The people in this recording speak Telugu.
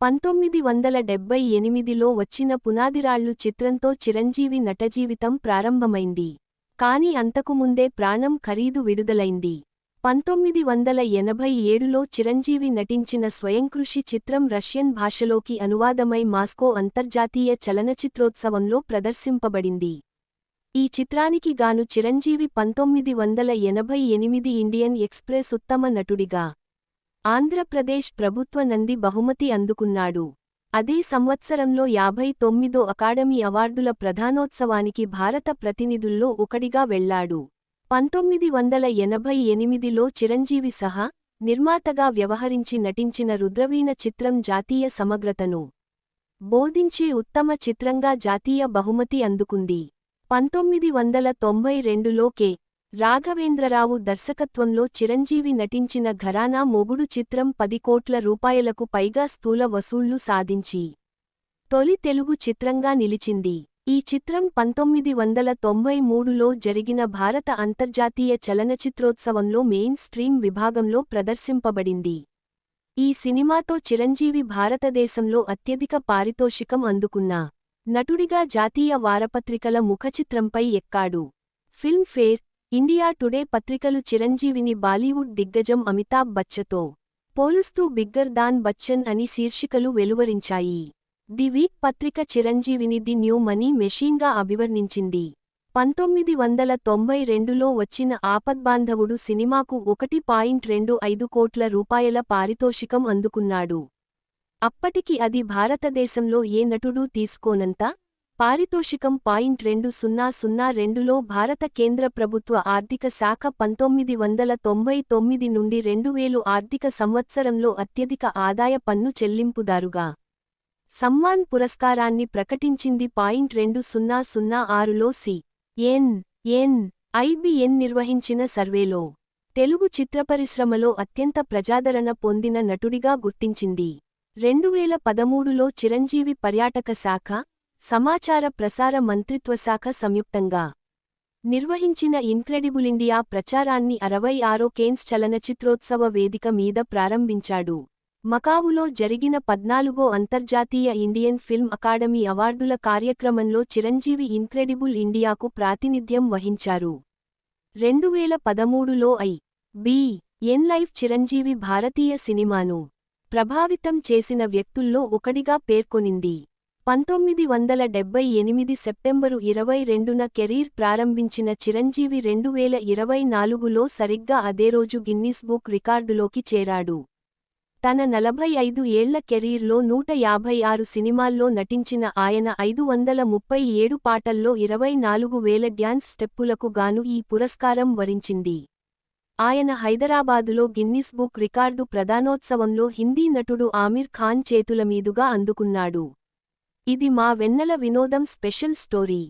1978లో వచ్చిన పునాదిరాళ్లు చిత్రంతో చిరంజీవి నటజీవితం ప్రారంభమైంది. కాని అంతకుముందే ప్రాణం ఖరీదు విడుదలైంది. 1987లో చిరంజీవి నటించిన స్వయంకృషి చిత్రం రష్యన్ భాషలోకి అనువాదమై మాస్కో అంతర్జాతీయ చలనచిత్రోత్సవంలో ప్రదర్శింపబడింది. ఈ చిత్రానికి గాను చిరంజీవి 1988 ఇండియన్ ఎక్స్‌ప్రెస్ ఉత్తమ నటుడిగా, ఆంధ్రప్రదేశ్ ప్రభుత్వ నంది బహుమతి అందుకున్నాడు. అదే సంవత్సరంలో 59వ అకాడమీ అవార్డుల ప్రధానోత్సవానికి భారత ప్రతినిధుల్లో ఒకడిగా వెళ్లాడు. 1988లో చిరంజీవి సహా నిర్మాతగా వ్యవహరించి నటించిన రుద్రవీణ చిత్రం జాతీయ సమగ్రతను బోధించే ఉత్తమ చిత్రంగా జాతీయ బహుమతి అందుకుంది. 1992లో కె. రాఘవేంద్రరావు దర్శకత్వంలో చిరంజీవి నటించిన ఘరానా మొగుడు చిత్రం 10 కోట్ల రూపాయలకు పైగా స్థూల వసూళ్లు సాధించి తొలి తెలుగు చిత్రంగా నిలిచింది. ఈ చిత్రం 1993లో జరిగిన భారత అంతర్జాతీయ చలనచిత్రోత్సవంలో మెయిన్ స్ట్రీమ్ విభాగంలో ప్రదర్శింపబడింది. ఈ సినిమాతో చిరంజీవి భారతదేశంలో అత్యధిక పారితోషికం అందుకున్న నటుడిగా జాతీయ వారపత్రికల ముఖచిత్రంపై ఎక్కాడు. ఫిల్మ్ ఫేర్, ఇండియా టుడే పత్రికలు చిరంజీవిని బాలీవుడ్ దిగ్గజం అమితాబ్ బచ్చన్తో పోలుస్తూ బిగ్గర్ దాన్ బచ్చన్ అని శీర్షికలు వెలువరించాయి. ది వీక్ పత్రిక చిరంజీవిని ది న్యూ మనీ మెషీన్గా అభివర్ణించింది. 1992లో వచ్చిన ఆపద్బాంధవుడు సినిమాకు 1.25 కోట్ల రూపాయల పారితోషికం అందుకున్నాడు. అప్పటికి అది భారతదేశంలో ఏ నటుడూ తీసుకోనంత పారితోషికం. 2002లో భారత కేంద్ర ప్రభుత్వ ఆర్థిక శాఖ 1999 నుండి 2000 ఆర్థిక సంవత్సరంలో అత్యధిక ఆదాయ పన్ను చెల్లింపుదారుగా సమ్మాన్ పురస్కారాన్ని ప్రకటించింది. 2006లో IBN నిర్వహించిన సర్వేలో తెలుగు చిత్రపరిశ్రమలో అత్యంత ప్రజాదరణ పొందిన నటుడిగా గుర్తించింది. 2013లో చిరంజీవి పర్యాటక శాఖ, సమాచార ప్రసార మంత్రిత్వశాఖ సంయుక్తంగా నిర్వహించిన ఇన్క్రెడిబుల్ ఇండియా ప్రచారాన్ని 66 కేన్స్ చలనచిత్రోత్సవ వేదిక మీద ప్రారంభించాడు. మకావులో జరిగిన 14వ అంతర్జాతీయ ఇండియన్ ఫిల్మ్ అకాడమీ అవార్డుల కార్యక్రమంలో చిరంజీవి ఇన్క్రెడిబుల్ ఇండియాకు ప్రాతినిధ్యం వహించారు. 2013లో IBN లైవ్ చిరంజీవి భారతీయ సినిమాను ప్రభావితం చేసిన వ్యక్తుల్లో ఒకడిగా పేర్కొనింది. 1978 సెప్టెంబరు 22న కెరీర్ ప్రారంభించిన చిరంజీవి 2024లో సరిగ్గా అదే రోజు గిన్నిస్ బుక్ రికార్డులోకి చేరాడు. తన 45 ఏళ్ల కెరీర్లో 156 సినిమాల్లో నటించిన ఆయన 537 పాటల్లో 24,000 డ్యాన్స్ స్టెప్పులకు గాను ఈ పురస్కారం వరించింది. ఆయన హైదరాబాదులో గిన్నిస్ బుక్ రికార్డు ప్రదానోత్సవంలో హిందీ నటుడు ఆమిర్ ఖాన్ చేతుల మీదుగా అందుకున్నాడు. ఇది మా వెన్నెల వినోదం స్పెషల్ స్టోరీ.